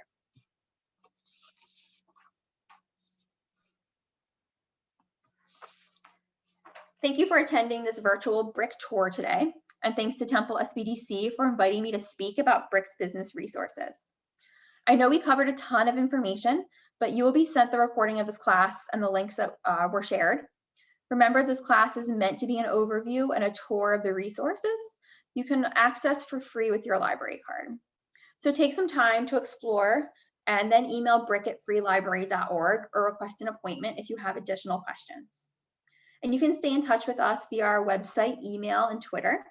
Thank you for attending this virtual BRIC tour today, and thanks to Temple SBDC for inviting me to speak about BRIC's business resources. I know we covered a ton of information, but you will be sent the recording of this class and the links that were shared. Remember, this class is meant to be an overview and a tour of the resources you can access for free with your library card. So take some time to explore and then email brick@freelibrary.org or request an appointment if you have additional questions. And you can stay in touch with us via our website, email, and Twitter.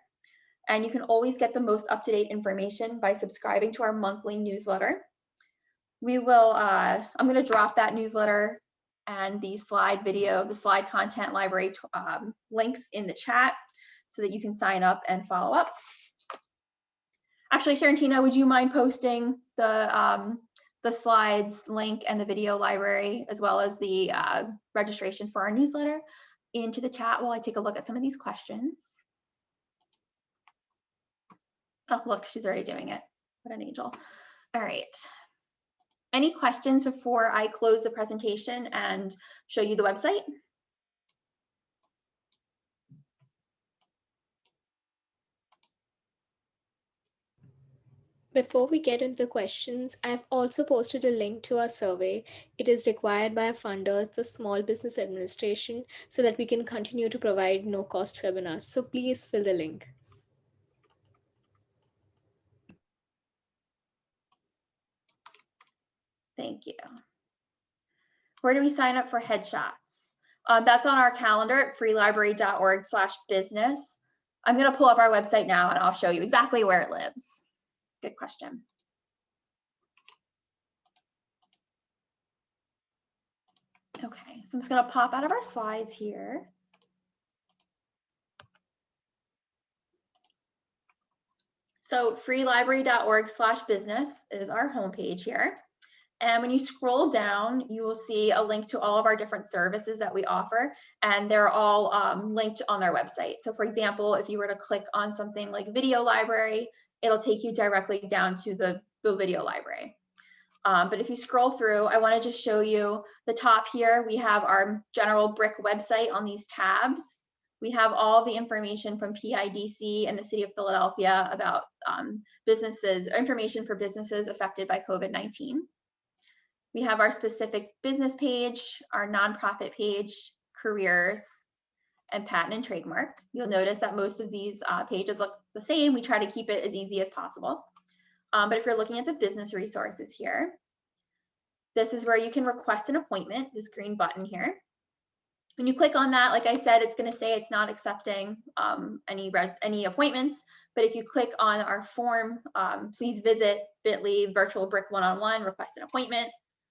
And you can always get the most up-to-date information by subscribing to our monthly newsletter. I'm going to drop that newsletter and the slide content library links in the chat so that you can sign up and follow up. Actually, Sharontina, would you mind posting the slides link and the video library, as well as the registration for our newsletter, into the chat while I take a look at some of these questions? Oh, look, she's already doing it. What an angel. All right. Any questions before I close the presentation and show you the website? Before we get into the questions, I've also posted a link to our survey. It is required by our funders, the Small Business Administration, so that we can continue to provide no-cost webinars. So please fill the link. Thank you. Where do we sign up for headshots? That's on our calendar at freelibrary.org/business. I'm going to pull up our website now and I'll show you exactly where it lives. Good question. Okay, so I'm just going to pop out of our slides here. So freelibrary.org/business is our homepage here. And when you scroll down, you will see a link to all of our different services that we offer, and they're all linked on our website. So for example, if you were to click on something like video library, it'll take you directly down to the video library. But if you scroll through, I want to just show you the top here. We have our general BRIC website on these tabs. We have all the information from PIDC and the City of Philadelphia about information for businesses affected by COVID-19. We have our specific business page, our nonprofit page, careers, and patent and trademark. You'll notice that most of these pages look the same. We try to keep it as easy as possible. But if you're looking at the business resources here, This is where you can request an appointment, this green button here. When you click on that, like I said, it's going to say it's not accepting any appointments. But if you click on our form, please visit bit.ly virtual brick one-on-one, request an appointment.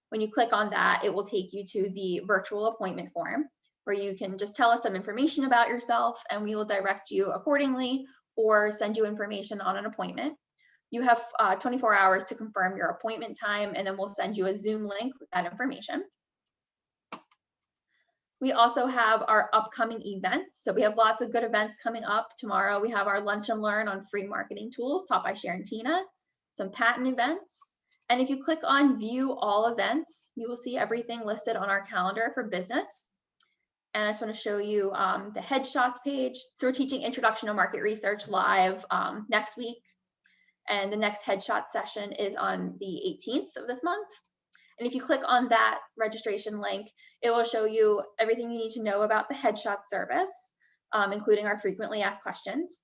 When you click on that, it will take you to the virtual appointment form where you can just tell us some information about yourself and we will direct you accordingly or send you information on an appointment. You have 24 hours to confirm your appointment time, and then we'll send you a Zoom link with that information. We also have our upcoming events. So we have lots of good events coming up. Tomorrow we have our Lunch and Learn on free marketing tools taught by Sharon Tina, some patent events. And if you click on View All Events, you will see everything listed on our calendar for business. And I just want to show you the headshots page. So we're teaching Introduction to Market Research live next week. And the next headshot session is on the 18th of this month. And if you click on that registration link, it will show you everything you need to know about the headshot service, including our frequently asked questions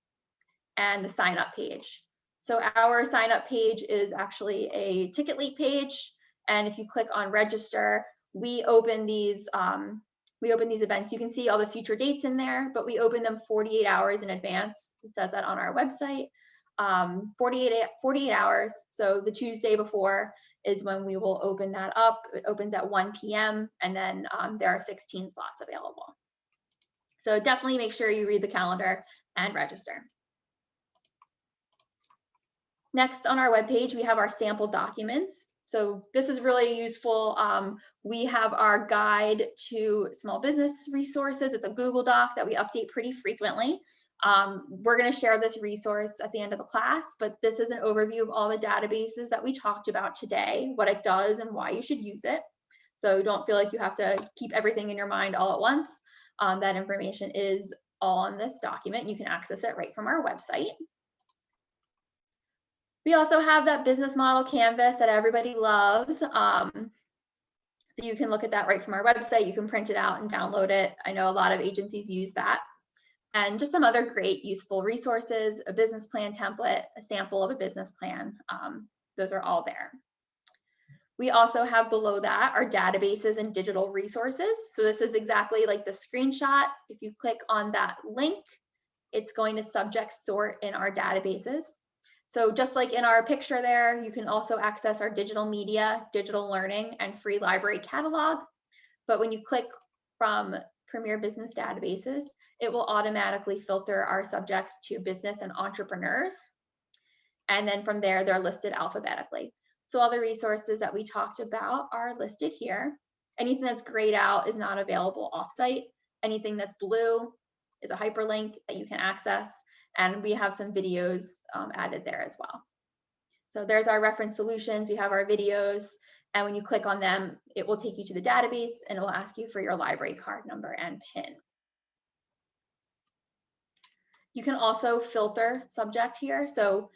and the sign up page. So our sign up page is actually a ticket leak page. And if you click on register, we open these events. You can see all the future dates in there, but we open them 48 hours in advance. It says that on our website. 48 hours. So the Tuesday before is when we will open that up. It opens at 1 p.m. and then there are 16 slots available. So definitely make sure you read the calendar and register. Next on our webpage, we have our sample documents. So this is really useful. We have our guide to small business resources. It's a Google Doc that we update pretty frequently. We're going to share this resource at the end of the class, but this is an overview of all the databases that we talked about today, what it does and why you should use it. So don't feel like you have to keep everything in your mind all at once. That information is all on this document. You can access it right from our website. We also have that business model canvas that everybody loves. So you can look at that right from our website. You can print it out and download it. I know a lot of agencies use that. And just some other great useful resources, a business plan template, a sample of a business plan. Those are all there. We also have below that our databases and digital resources. So this is exactly like the screenshot. If you click on that link, it's going to subject sort in our databases. So just like in our picture there, you can also access our digital media, digital learning, and free library catalog. But when you click from Premier Business Databases, it will automatically filter our subjects to business and entrepreneurs. And then from there, they're listed alphabetically. So all the resources that we talked about are listed here. Anything that's grayed out is not available offsite. Anything that's blue is a hyperlink that you can access. And we have some videos added there as well. So there's our reference solutions. We have our videos. And when you click on them, it will take you to the database and it will ask you for your library card number and PIN. You can also filter subject here. So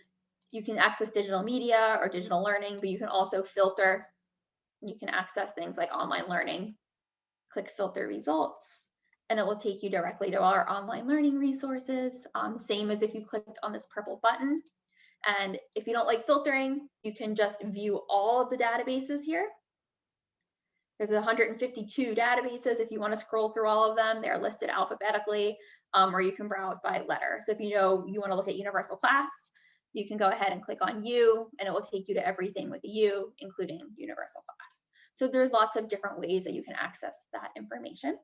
you can access digital media or digital learning, but you can also filter. You can access things like online learning. Click filter results, and it will take you directly to our online learning resources. Same as if you clicked on this purple button. And if you don't like filtering, you can just view all of the databases here. There's 152 databases. If you want to scroll through all of them, they're listed alphabetically, or you can browse by letter. So if you know you want to look at universal class, you can go ahead and click on U, and it will take you to everything with a U, including universal class. So there's lots of different ways that you can access that information.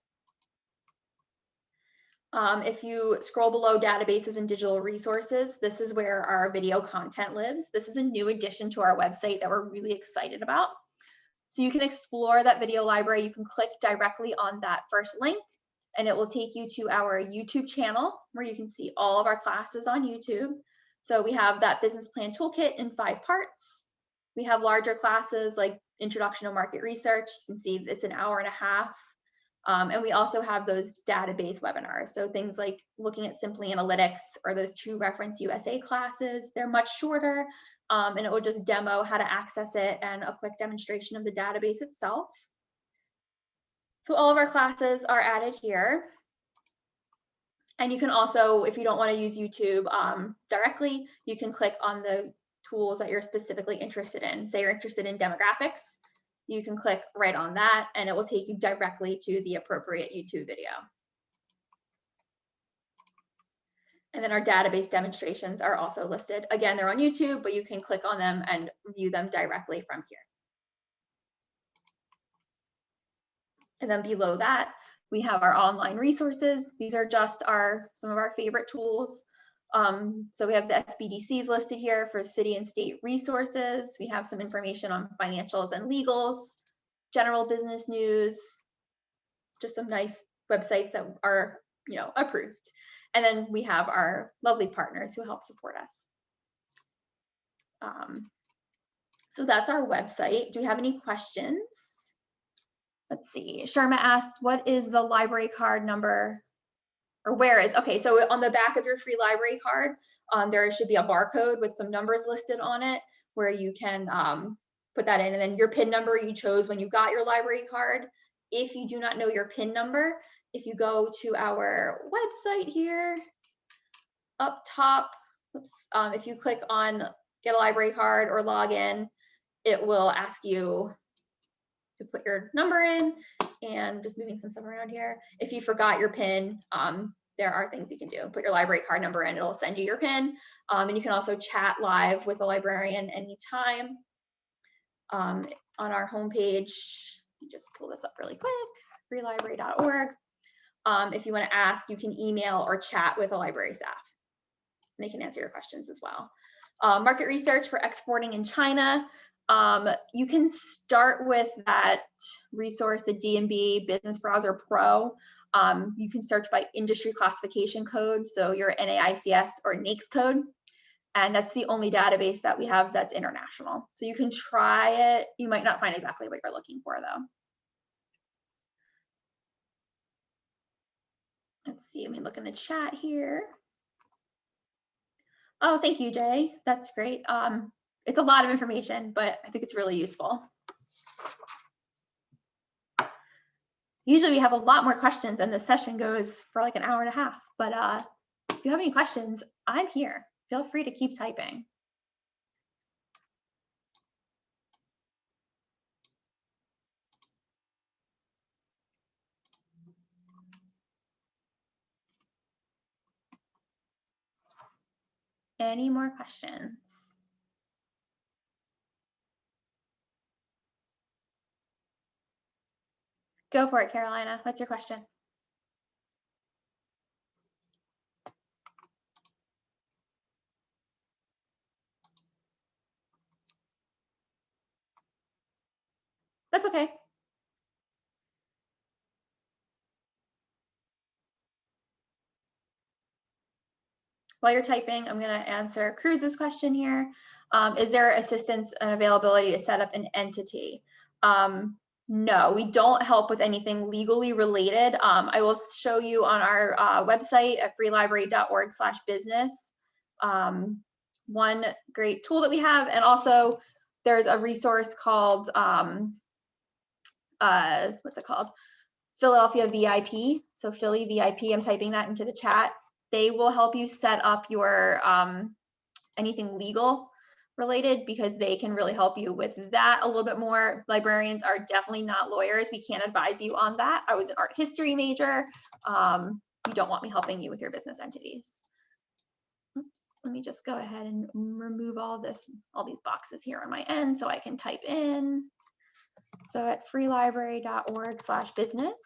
If you scroll below databases and digital resources, this is where our video content lives. This is a new addition to our website that we're really excited about. So you can explore that video library. You can click directly on that first link, and it will take you to our YouTube channel where you can see all of our classes on YouTube. So we have that business plan toolkit in 5 parts. We have larger classes like Introduction to Market Research. You can see it's an hour and a half. And we also have those database webinars. So things like looking at Simply Analytics or those 2 Reference USA classes, they're much shorter, and it will just demo how to access it and a quick demonstration of the database itself. So all of our classes are added here. And you can also, if you don't want to use YouTube directly, you can click on the tools that you're specifically interested in. Say you're interested in demographics, you can click right on that and it will take you directly to the appropriate YouTube video. And then our database demonstrations are also listed. Again, they're on YouTube, but you can click on them and view them directly from here. And then below that, we have our online resources. These are just some of our favorite tools. So we have the SBDCs listed here for city and state resources. We have some information on financials and legals, general business news, just some nice websites that are, approved. And then we have our lovely partners who help support us. So that's our website. Do you have any questions? Let's see. Sharma asks, what is the library card number? Or where is? Okay, so on the back of your free library card, there should be a barcode with some numbers listed on it where you can put that in. And then your PIN number you chose when you got your library card. If you do not know your PIN number, if you go to our website here, up top, if you click on get a library card or log in, it will ask you to put your number in, and just moving some stuff around here. If you forgot your PIN, there are things you can do. Put your library card number in, it'll send you your PIN. And you can also chat live with a librarian anytime. On our homepage, just pull this up really quick, freelibrary.org. If you want to ask, you can email or chat with a library staff. And they can answer your questions as well. Market research for exporting in China. You can start with that resource, the D&B Business Browser Pro. You can search by industry classification code, so your NAICS or NAICS code. And that's the only database that we have that's international. So you can try it. You might not find exactly what you're looking for, though. Let's see, let me look in the chat here. Oh, thank you, Jay. That's great. It's a lot of information, but I think it's really useful. Usually we have a lot more questions and the session goes for like an hour and a half, but if you have any questions, I'm here. Feel free to keep typing. Any more questions? Go for it, Carolina. What's your question? That's okay. While you're typing, I'm going to answer Cruz's question here. Is there assistance and availability to set up an entity? No, we don't help with anything legally related. I will show you on our website at freelibrary.org/business one great tool that we have, and also there's a resource called what's it called? Philadelphia VIP. So Philly VIP. I'm typing that into the chat. They will help you set up your anything legal related, because they can really help you with that a little bit more. Librarians are definitely not lawyers. We can't advise you on that. I was an art history major. You don't want me helping you with your business entities. Oops, let me just go ahead and remove all these boxes here on my end so I can type in. So at freelibrary.org/business.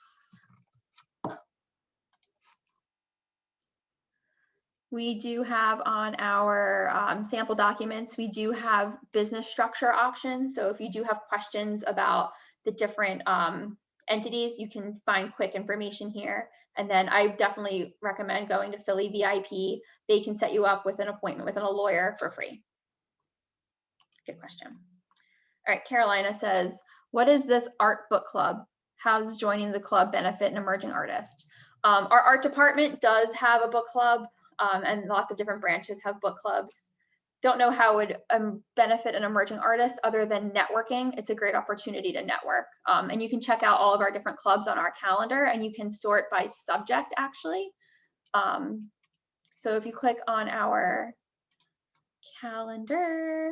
We do have on our sample documents, we do have business structure options. So if you do have questions about the different entities, you can find quick information here. And then I definitely recommend going to Philly VIP. They can set you up with an appointment with a lawyer for free. Good question. All right, Carolina says, what is this art book club? How does joining the club benefit an emerging artist? Our art department does have a book club. And lots of different branches have book clubs. Don't know how it would benefit an emerging artist other than networking. It's a great opportunity to network. And you can check out all of our different clubs on our calendar, and you can sort by subject actually. So if you click on our calendar,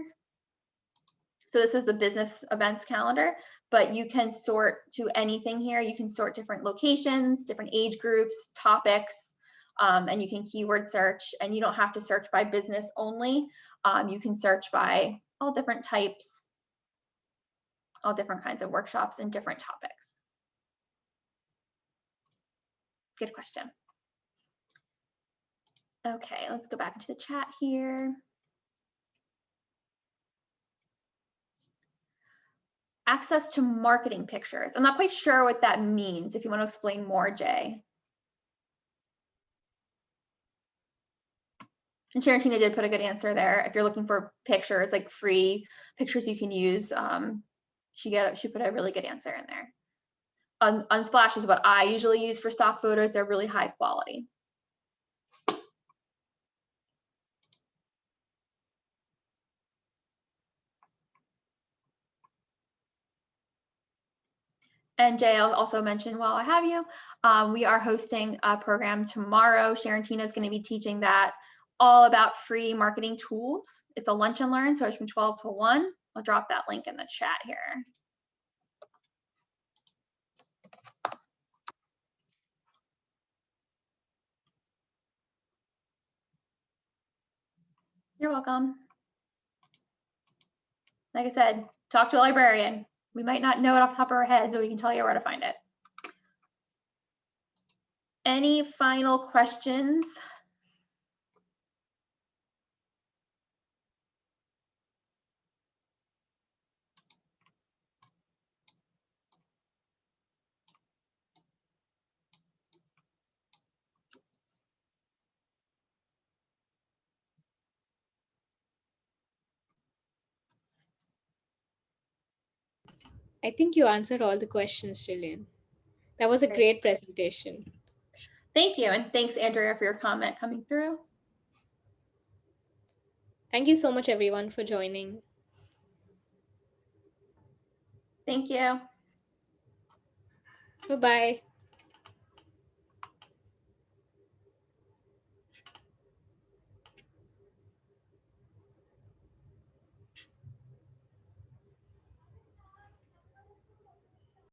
so this is the business events calendar. but you can sort to anything here. You can sort different locations, different age groups, topics, and you can keyword search, and you don't have to search by business only. You can search by all different types, all different kinds of workshops and different topics. Good question. Okay, let's go back into the chat here. Access to marketing pictures. I'm not quite sure what that means. If you want to explain more, Jay. And Sharontina did put a good answer there. If you're looking for pictures, like free pictures you can use, she put a really good answer in there. Unsplash is what I usually use for stock photos. They're really high quality. And Jay, I'll also mention while I have you, we are hosting a program tomorrow. Sharontina is going to be teaching that, all about free marketing tools. It's a lunch and learn, so it's from 12 to 1. I'll drop that link in the chat here. You're welcome. Like I said, talk to a librarian. We might not know it off the top of our heads, so we can tell you where to find it. Any final questions? I think you answered all the questions, Jillian. That was a great presentation. Thank you, and thanks, Andrea, for your comment coming through. Thank you so much, everyone, for joining. Thank you. Bye-bye.